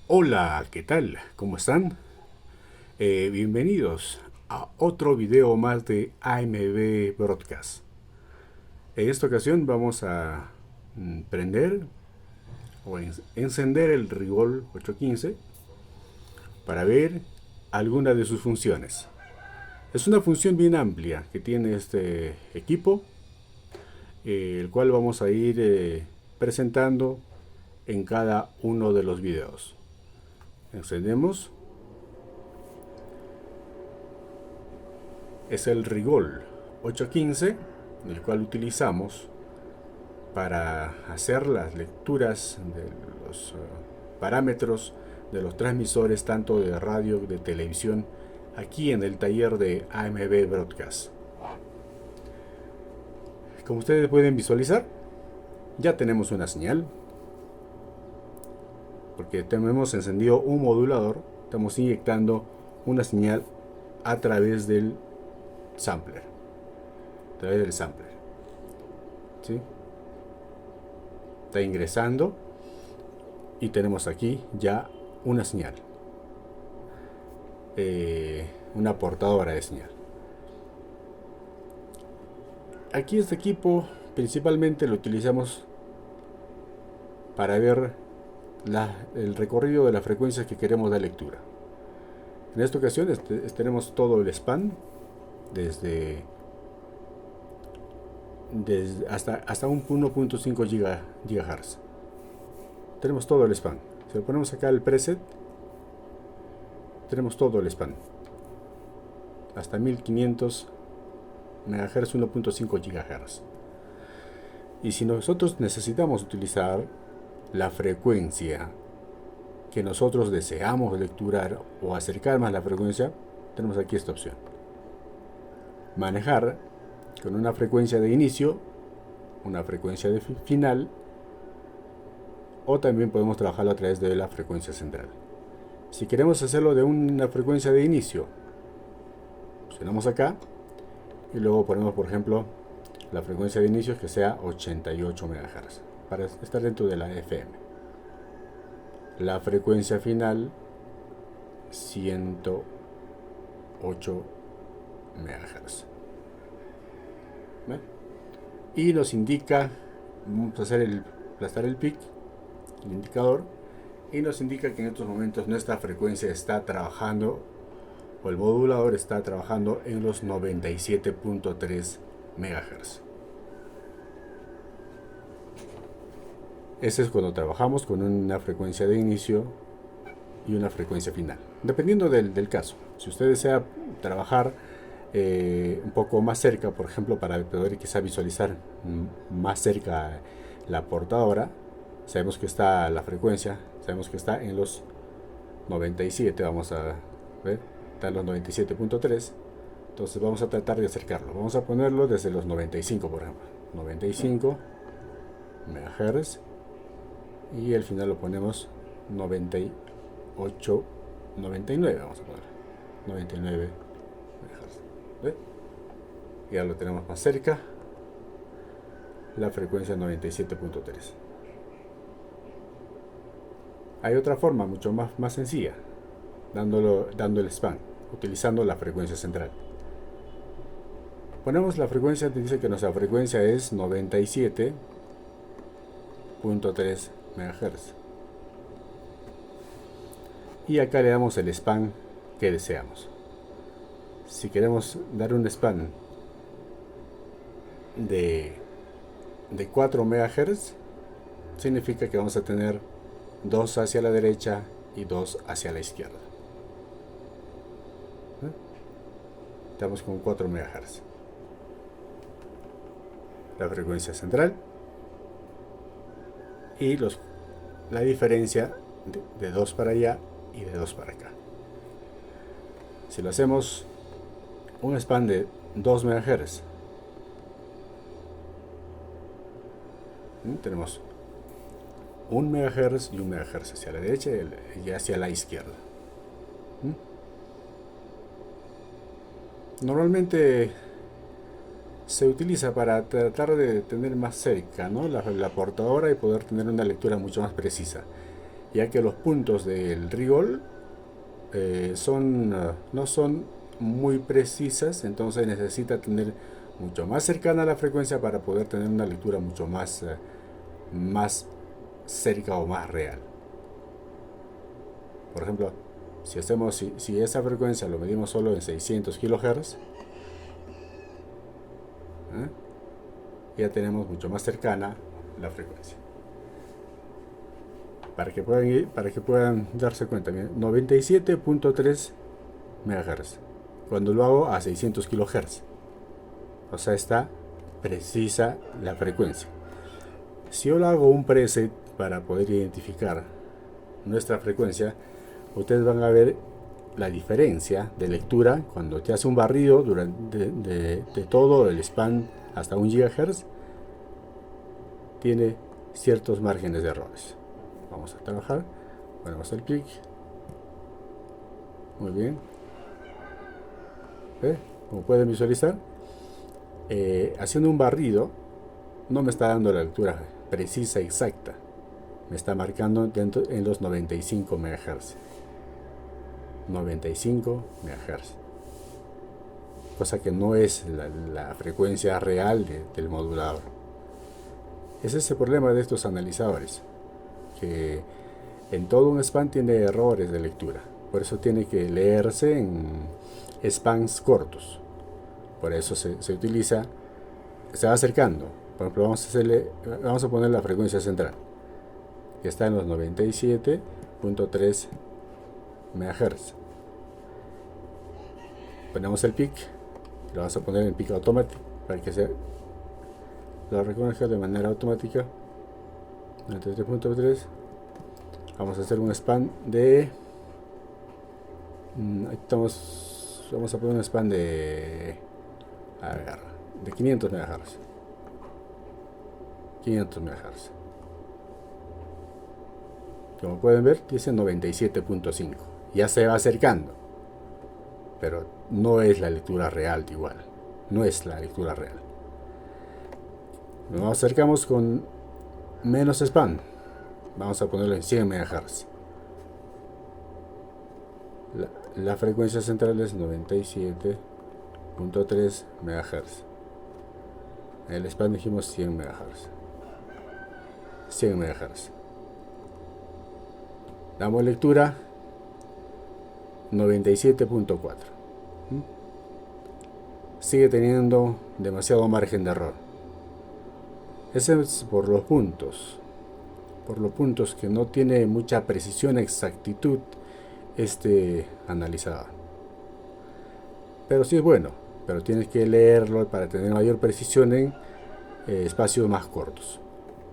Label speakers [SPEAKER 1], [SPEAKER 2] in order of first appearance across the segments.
[SPEAKER 1] Hola, ¿qué tal? ¿Cómo están? Bienvenidos a otro video más de AMB Broadcast. En esta ocasión vamos a prender o encender el Rigol 815 para ver alguna de sus funciones. Es una función bien amplia que tiene este equipo, el cual vamos a ir presentando en cada uno de los videos. Encendemos. Es el Rigol 815, el cual utilizamos para hacer las lecturas de los parámetros de los transmisores tanto de radio como de televisión aquí en el taller de AMB Broadcast. Como ustedes pueden visualizar, ya tenemos una señal porque tenemos encendido un modulador, estamos inyectando una señal a través del sampler, ¿sí? Está ingresando y tenemos aquí ya una señal, una portadora de señal. Aquí este equipo principalmente lo utilizamos para ver el recorrido de las frecuencias que queremos dar lectura. En esta ocasión tenemos todo el span desde hasta un 1.5 GHz. Tenemos todo el span. Si lo ponemos acá el preset, tenemos todo el span hasta 1500 MHz, 1.5 GHz. Y si nosotros necesitamos utilizar la frecuencia que nosotros deseamos lecturar o acercar más la frecuencia, tenemos aquí esta opción: manejar con una frecuencia de inicio, una frecuencia de final, o también podemos trabajarlo a través de la frecuencia central. Si queremos hacerlo de una frecuencia de inicio, presionamos acá y luego ponemos, por ejemplo, la frecuencia de inicio que sea 88 MHz para estar dentro de la FM. La frecuencia final 108 MHz. ¿Ve? Y nos indica, vamos a aplastar el pic, el indicador, y nos indica que en estos momentos nuestra frecuencia está trabajando, o el modulador está trabajando en los 97.3 MHz. Ese es cuando trabajamos con una frecuencia de inicio y una frecuencia final, dependiendo del caso. Si usted desea trabajar un poco más cerca, por ejemplo, para poder quizá visualizar más cerca la portadora, sabemos que está la frecuencia, sabemos que está en los 97, vamos a ver, está en los 97.3. Entonces vamos a tratar de acercarlo, vamos a ponerlo desde los 95, por ejemplo, 95 MHz, y al final lo ponemos 98, 99, vamos a poner 99 MHz. ¿Ve? Ya lo tenemos más cerca, la frecuencia 97.3. Hay otra forma mucho más sencilla, dando el span, utilizando la frecuencia central. Ponemos la frecuencia, te dice que nuestra frecuencia es 97.3 MHz. Y acá le damos el span que deseamos. Si queremos dar un span de 4 MHz, significa que vamos a tener 2 hacia la derecha y 2 hacia la izquierda. Estamos con 4 MHz. La frecuencia central y la diferencia de 2 para allá y de 2 para acá. Si lo hacemos un span de 2 MHz, tenemos 1 MHz y 1 MHz hacia la derecha y hacia la izquierda. Normalmente se utiliza para tratar de tener más cerca, ¿no?, la portadora y poder tener una lectura mucho más precisa. ya que los puntos del rigol no son muy precisas, entonces necesita tener mucho más cercana a la frecuencia para poder tener una lectura mucho más cerca o más real. Por ejemplo, si esa frecuencia lo medimos solo en 600 kHz, ya tenemos mucho más cercana la frecuencia. Para que puedan darse cuenta, 97.3 MHz. Cuando lo hago a 600 kHz, o sea, está precisa la frecuencia. Si yo le hago un preset para poder identificar nuestra frecuencia, ustedes van a ver la diferencia de lectura cuando te hace un barrido de todo el span hasta 1 GHz. Tiene ciertos márgenes de errores. Vamos a trabajar, ponemos el pic, muy bien. Como pueden visualizar, haciendo un barrido no me está dando la lectura precisa, exacta, me está marcando en los 95 MHz, cosa que no es la frecuencia real del modulador. Ese es el problema de estos analizadores, que en todo un span tiene errores de lectura, por eso tiene que leerse en spans cortos. Por eso se utiliza, se va acercando. Por ejemplo, vamos a poner la frecuencia central, que está en los 97.3 MHz. Ponemos el pic, lo vamos a poner en pic automático para que lo reconozca de manera automática. 93.3. Vamos a hacer un span de vamos a poner un span de 500 MHz. Como pueden ver, dice 97.5. Ya se va acercando, pero no es la lectura real igual. No es la lectura real. Nos acercamos con menos span. Vamos a ponerlo en 100 MHz. La frecuencia central es 97.3 MHz. El span dijimos 100 MHz. 100 MHz. Damos lectura 97.4. Sigue teniendo demasiado margen de error. Ese es por los puntos. Por los puntos que no tiene mucha precisión, exactitud este analizador. Pero sí es bueno, pero tienes que leerlo para tener mayor precisión en espacios más cortos.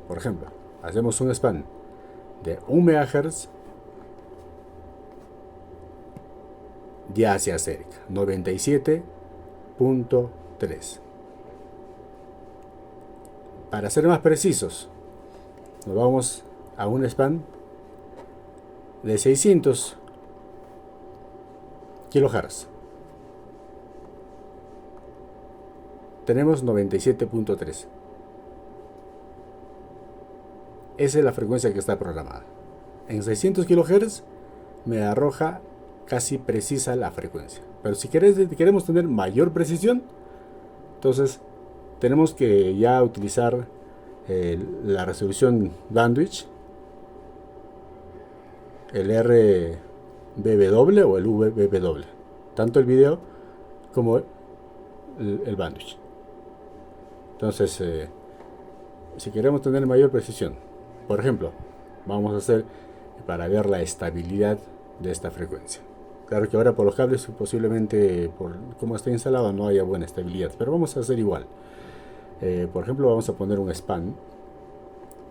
[SPEAKER 1] Por ejemplo, hacemos un span de 1 MHz, ya se acerca, 97.3. Para ser más precisos, nos vamos a un span de 600 kHz. Tenemos 97.3. Esa es la frecuencia que está programada. En 600 kHz me arroja casi precisa la frecuencia. Pero si queremos tener mayor precisión, entonces tenemos que ya utilizar la resolución bandwidth, el RBW o el VBW, tanto el video como el bandwidth. Entonces, si queremos tener mayor precisión, por ejemplo, vamos a hacer para ver la estabilidad de esta frecuencia. Claro que ahora por los cables posiblemente por cómo está instalado no haya buena estabilidad, pero vamos a hacer igual. Por ejemplo, vamos a poner un span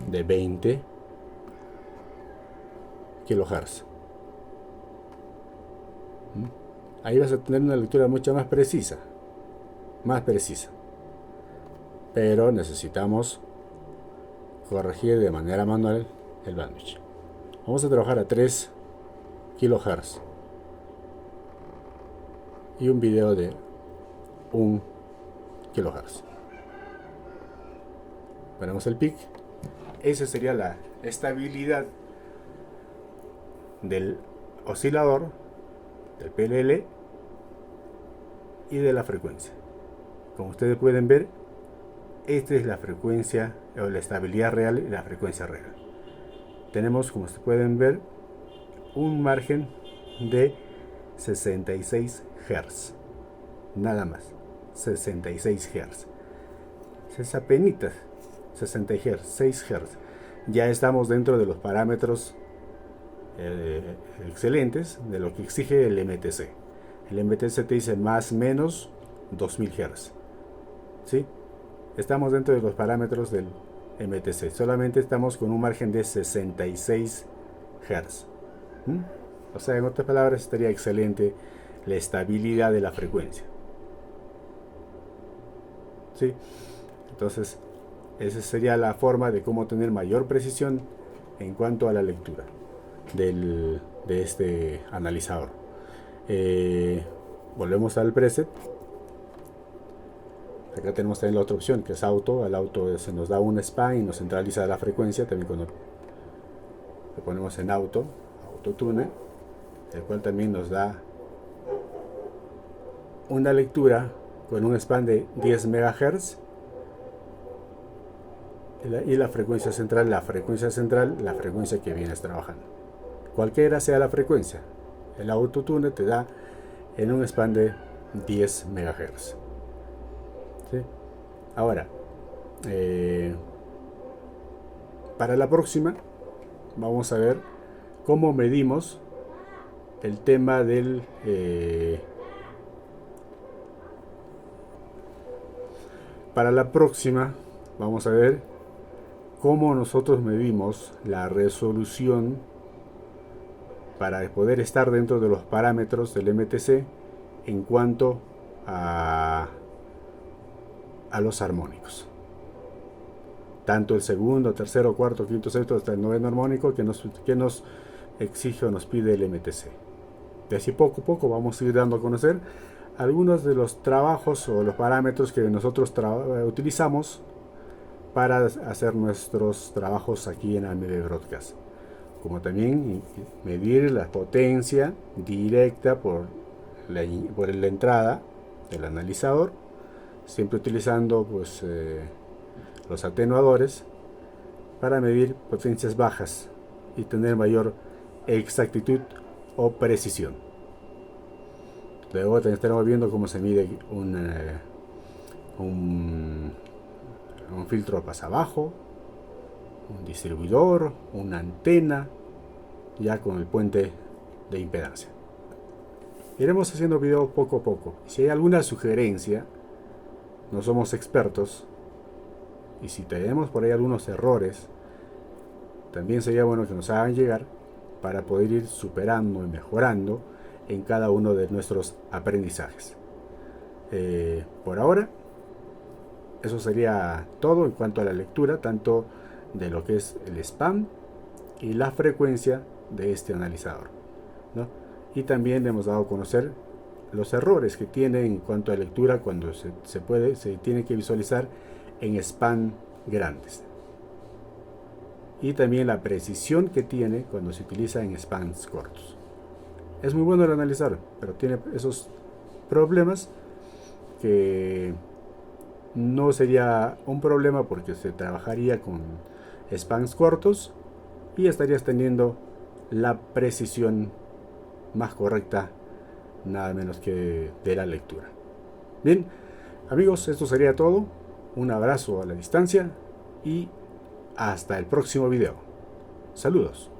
[SPEAKER 1] de 20 kHz. Ahí vas a tener una lectura mucho más precisa. Pero necesitamos corregir de manera manual el bandwidth. Vamos a trabajar a 3 kHz y un video de 1 kHz. Ponemos el pic. Esa sería la estabilidad del oscilador, del PLL y de la frecuencia. Como ustedes pueden ver, esta es la frecuencia o la estabilidad real y la frecuencia real. Tenemos, como ustedes pueden ver, un margen de 66 Hz. Nada más. 66 Hz. Es apenas 66 Hz. Ya estamos dentro de los parámetros excelentes de lo que exige el MTC. El MTC te dice más menos 2000 Hz. ¿Sí? Estamos dentro de los parámetros del MTC. Solamente estamos con un margen de 66 Hz. O sea, en otras palabras, estaría excelente la estabilidad de la frecuencia. ¿Sí? Entonces, esa sería la forma de cómo tener mayor precisión en cuanto a la lectura de este analizador. Volvemos al preset. Acá tenemos también la otra opción, que es auto. Al auto se nos da un span y nos centraliza la frecuencia. También cuando lo ponemos en auto tune, el cual también nos da una lectura con un span de 10 MHz. Y la frecuencia central, la frecuencia que vienes trabajando. Cualquiera sea la frecuencia, el autotune te da en un span de 10 MHz. ¿Sí? Ahora, para la próxima, vamos a ver cómo medimos el tema del para la próxima vamos a ver cómo nosotros medimos la resolución para poder estar dentro de los parámetros del MTC en cuanto a los armónicos. Tanto el segundo, tercero, cuarto, quinto, sexto hasta el noveno armónico que nos exige o nos pide el MTC. De así poco a poco vamos a ir dando a conocer algunos de los trabajos o los parámetros que nosotros utilizamos para hacer nuestros trabajos aquí en AMB Broadcast, como también medir la potencia directa por la entrada del analizador, siempre utilizando pues los atenuadores para medir potencias bajas y tener mayor exactitud o precisión. Luego estaremos viendo cómo se mide un filtro pasabajo, un distribuidor, una antena, ya con el puente de impedancia. Iremos haciendo videos poco a poco. Si hay alguna sugerencia, no somos expertos, y si tenemos por ahí algunos errores, también sería bueno que nos hagan llegar para poder ir superando y mejorando en cada uno de nuestros aprendizajes. Por ahora, eso sería todo en cuanto a la lectura, tanto de lo que es el spam y la frecuencia de este analizador, ¿no? Y también hemos dado a conocer los errores que tiene en cuanto a lectura cuando se tiene que visualizar en spam grandes. Y también la precisión que tiene cuando se utiliza en spans cortos. Es muy bueno el analizador, pero tiene esos problemas que no sería un problema porque se trabajaría con spans cortos y estarías teniendo la precisión más correcta, nada menos que de la lectura. Bien, amigos, esto sería todo. Un abrazo a la distancia y hasta el próximo video. Saludos.